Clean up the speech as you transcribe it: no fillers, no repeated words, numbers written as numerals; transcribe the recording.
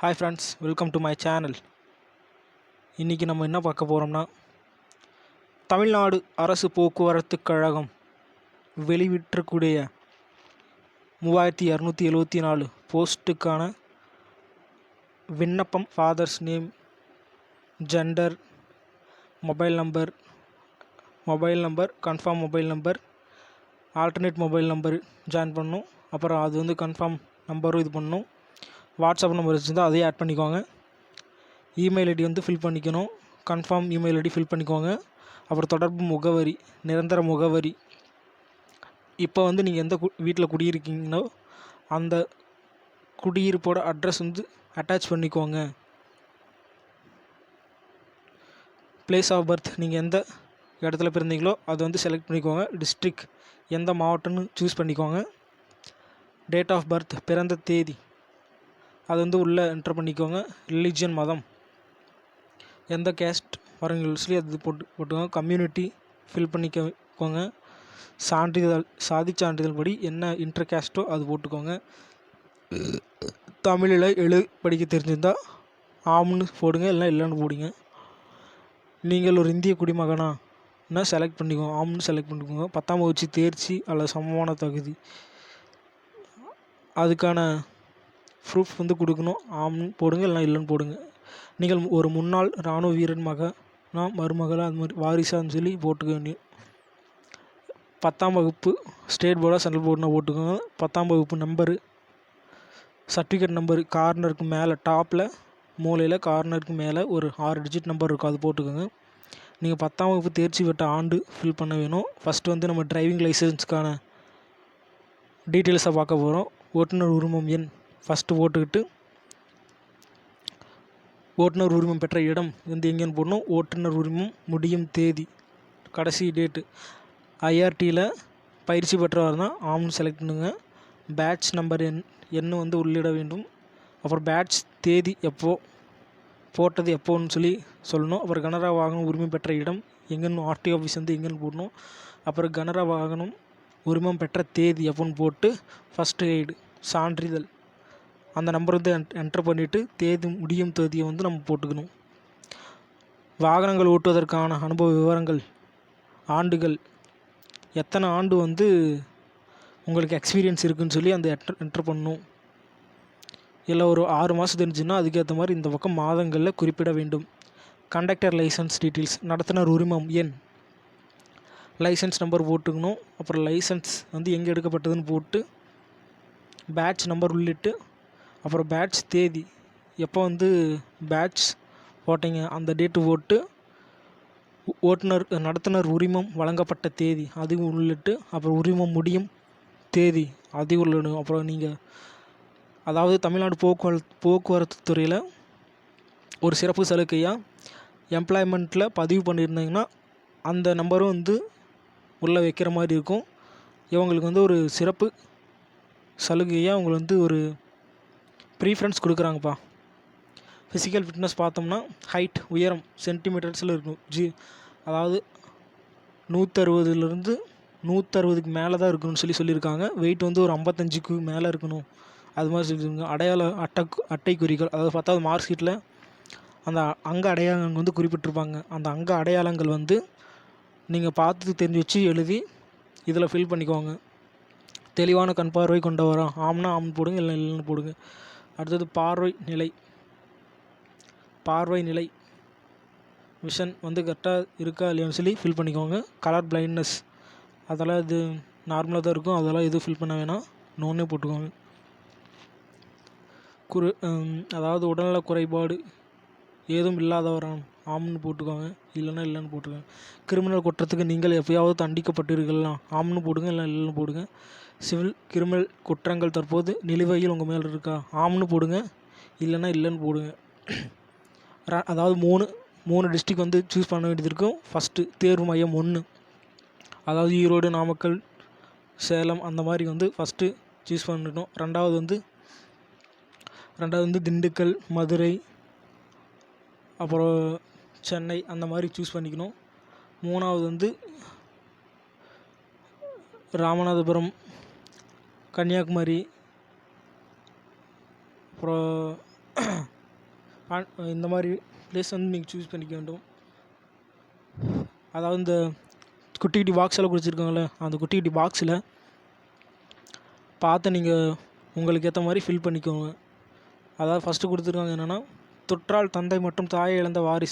Hi friends, welcome to my channel. இன்றைக்கி நம்ம என்ன பார்க்க போகிறோம்னா, தமிழ்நாடு அரசு போக்குவரத்து கழகம் வெளியிட்டிருக்கக்கூடிய 3274 போஸ்ட்டுக்கான விண்ணப்பம், father's name, gender, mobile number, confirm mobile number, alternate mobile number join பண்ணணும். அப்புறம் அது வந்து கன்ஃபார்ம் நம்பரும் இது பண்ணணும். வாட்ஸ்அப் நம்பர் வச்சுருந்தா அதையும் ஆட் பண்ணிக்கோங்க. இமெயில் ஐடி வந்து ஃபில் பண்ணிக்கணும். கன்ஃபார்ம் இமெயில் ஐடி ஃபில் பண்ணிக்கோங்க. அப்புறம் தொடர்பு முகவரி, நிரந்தர முகவரி, இப்போ வந்து நீங்கள் எந்த வீட்டில் குடியிருக்கீங்களோ அந்த குடியிருப்போட அட்ரஸ் வந்து அட்டாச் பண்ணிக்கோங்க. பிளேஸ் ஆஃப் பர்த், நீங்கள் எந்த இடத்துல பிறந்தீங்களோ அதை வந்து செலக்ட் பண்ணிக்கோங்க. டிஸ்ட்ரிக்ட், எந்த மாவட்டம்னு சூஸ் பண்ணிக்கோங்க. டேட் ஆஃப் பர்த், பிறந்த தேதி, அது வந்து உள்ளே என்டர் பண்ணிக்கோங்க. ரிலீஜியன், மதம், எந்த கேஸ்ட் வரீங்களோ சொல்லி அது போட்டுக்கோங்க. கம்யூனிட்டி ஃபில் பண்ணிக்கோங்க. சான்றிதழ், சாதி சான்றிதழ் படி என்ன இன்டர் கேஸ்ட்டோ அது போட்டுக்கோங்க. தமிழில் படிக்க தெரிஞ்சிருந்தால் ஆம்னு போடுங்க, இல்லைன்னு போடுங்க. நீங்கள் ஒரு இந்திய குடிமகனா செலக்ட் பண்ணிக்கோங்க, ஆம்னு செலக்ட் பண்ணிக்கோங்க. 10ஆம் வகுப்பு தேர்ச்சி அல்லது சமமான தகுதி, அதுக்கான ப்ரூஃப் வந்து கொடுக்கணும். ஆம்னு போடுங்க, இல்லைன்னு போடுங்க. நீங்கள் ஒரு முன்னாள் இராணுவ வீரன் மருமகளா அது மாதிரி வாரிசான்னு சொல்லி போட்டுக்க வேண்டிய. 10ஆம் வகுப்பு ஸ்டேட் போர்டா சென்ட்ரல் போர்டுனா போட்டுக்கோங்க. 10ஆம் வகுப்பு நம்பரு, சர்டிஃபிகேட் நம்பரு கார்னருக்கு மேலே, டாப்பில் மூலையில் கார்னருக்கு மேலே ஒரு 6 டிஜிட் நம்பர் இருக்கும், அது போட்டுக்கோங்க. நீங்கள் 10ஆம் வகுப்பு தேர்ச்சி பெற்ற ஆண்டு ஃபில் பண்ண வேணும். ஃபஸ்ட்டு வந்து நம்ம டிரைவிங் லைசன்ஸ்க்கான டீட்டெயில்ஸை பார்க்க போகிறோம். ஓட்டுநர் உரிமம் எண் ஃபஸ்ட்டு போட்டுக்கிட்டு, ஓட்டுநர் உரிமம் பெற்ற இடம் வந்து எங்கேன்னு போடணும். ஓட்டுநர் உரிமம் முடியும் தேதி, கடைசி டேட்டு. ஐஆர்டியில் பயிற்சி பெற்றவர் தான் ஆம்னு செலக்ட் பண்ணுங்க. பேட்ச் நம்பர் எண் வந்து உள்ளிட வேண்டும். அப்புறம் பேட்ச் தேதி போட்டது எப்போன்னு சொல்லி சொல்லணும். அப்புறம் கனரா வாகனம் உரிமம் பெற்ற இடம் எங்கேன்னு, ஆர்டி ஆஃபீஸ் வந்து எங்கேன்னு போடணும். அப்புறம் கனரா வாகனம் உரிமம் பெற்ற தேதி எப்போன்னு போட்டு, ஃபஸ்ட் எய்டு சான்றிதழ் அந்த நம்பர் வந்து என்டர் பண்ணிவிட்டு தேதி முடியும் தேதியை வந்து நம்ம போட்டுக்கணும். வாகனங்கள் ஓட்டுவதற்கான அனுபவ விவரங்கள், ஆண்டுகள், எத்தனை ஆண்டு வந்து உங்களுக்கு எக்ஸ்பீரியன்ஸ் இருக்குதுன்னு சொல்லி அந்த என்டர் பண்ணணும். இல்லை ஒரு 6 மாதம் தெரிஞ்சுன்னா அதுக்கேற்ற மாதிரி இந்த பக்கம் மாதங்களில் குறிப்பிட வேண்டும். கண்டக்டர் லைசன்ஸ் டீட்டெயில்ஸ், நடத்துனர் உரிமம் எண், லைசன்ஸ் நம்பர் போட்டுக்கணும். அப்புறம் லைசன்ஸ் வந்து எங்கே எடுக்கப்பட்டதுன்னு போட்டு, பேட்ச் நம்பர் உள்ளிட்டு, அப்புறம் பேட்ச் தேதி எப்போ வந்து பேட்ச் போட்டிங்க அந்த டேட்டு போட்டு, நடத்துனர் உரிமம் வழங்கப்பட்ட தேதி அதையும் உள்ளிட்டு, அப்புறம் உரிமம் முடியும் தேதி அதையும் உள்ளிடும். அப்புறம் நீங்கள் அதாவது தமிழ்நாடு போக்குவரத்து துறையில் ஒரு சிறப்பு சலுகையாக எம்ப்ளாய்மெண்ட்டில் பதிவு பண்ணியிருந்தீங்கன்னா அந்த நம்பரும் வந்து உள்ளே வைக்கிற மாதிரி இருக்கும். இவங்களுக்கு வந்து ஒரு சிறப்பு சலுகையாக அவங்களுக்கு வந்து ஒரு ப்ரீஃபரன்ஸ் கொடுக்குறாங்கப்பா. ஃபிசிக்கல் ஃபிட்னஸ் பார்த்தோம்னா ஹைட், உயரம் சென்டிமீட்டர்ஸில் இருக்கும். அதாவது 160 160க்கு மேலே தான் இருக்கணும்னு சொல்லியிருக்காங்க. வெயிட் வந்து ஒரு 55க்கு மேலே இருக்கணும், அது மாதிரி சொல்லியிருக்காங்க. அட்டை குறிகள், அதாவது 10வது மார்க் ஷீட்டில் அந்த அங்க அடையாளங்கள் வந்து குறிப்பிட்டிருப்பாங்க. அந்த அங்க அடையாளங்கள் வந்து நீங்கள் பார்த்து தெரிஞ்சு வச்சு எழுதி இதில் ஃபில் பண்ணிக்கோங்க. தெளிவான கண் பார்வை கொண்டவரா, ஆம்னா ஆம்னு போடுங்க, இல்லைன்னு போடுங்க. அடுத்தது பார்வை நிலை விஷன் வந்து கரெக்டாக இருக்கா இல்லையான்னு சொல்லி ஃபில் பண்ணிக்கோங்க. கலர் பிளைண்ட்னஸ், அதெல்லாம் இது நார்மலாக தான் இருக்கும், அதெல்லாம் எதுவும் ஃபில் பண்ண வேணாம், நோன்னே போட்டுக்கோங்க. அதாவது உடல்நல குறைபாடு ஏதும் இல்லாதவரான் ஆம்னு போட்டுக்கோங்க, இல்லைன்னு போட்டுக்கோங்க. கிரிமினல் குற்றத்துக்கு நீங்கள் எப்பயாவது தண்டிக்கப்பட்டிருக்கலாம், ஆம்னு போடுங்க, இல்லைன்னு போடுங்க. சிவில் கிரிமினல் குற்றங்கள் தற்போது நிலுவையில் உங்கள் மேலே இருக்கா, ஆம்னு போடுங்க, இல்லைன்னு போடுங்க. அதாவது 3 டிஸ்ட்ரிக் வந்து சூஸ் பண்ண வேண்டியது இருக்கும். ஃபஸ்ட்டு தேர்வு மையம் 1, அதாவது ஈரோடு, நாமக்கல், சேலம் அந்த மாதிரி வந்து ஃபஸ்ட்டு சூஸ் பண்ணிட்டோம். ரெண்டாவது வந்து திண்டுக்கல், மதுரை, அப்புறம் சென்னை அந்த மாதிரி சூஸ் பண்ணிக்கணும். 3வது வந்து ராமநாதபுரம், கன்னியாகுமரி, அப்புறம் இந்த மாதிரி ப்ளேஸ் வந்து நீங்கள் சூஸ் பண்ணிக்க வேண்டும். அதாவது இந்த குட்டி குட்டி பாக்ஸ் எல்லாம் கொடுத்துருக்காங்களே, அந்த குட்டி குட்டி பாக்ஸில் பார்த்து நீங்கள் உங்களுக்கு ஏற்ற மாதிரி ஃபில் பண்ணிக்கோங்க. அதாவது ஃபஸ்ட்டு கொடுத்துருக்காங்க என்னென்னா, தொற்றால் தந்தை மற்றும் தாயை இழந்த வாரிசு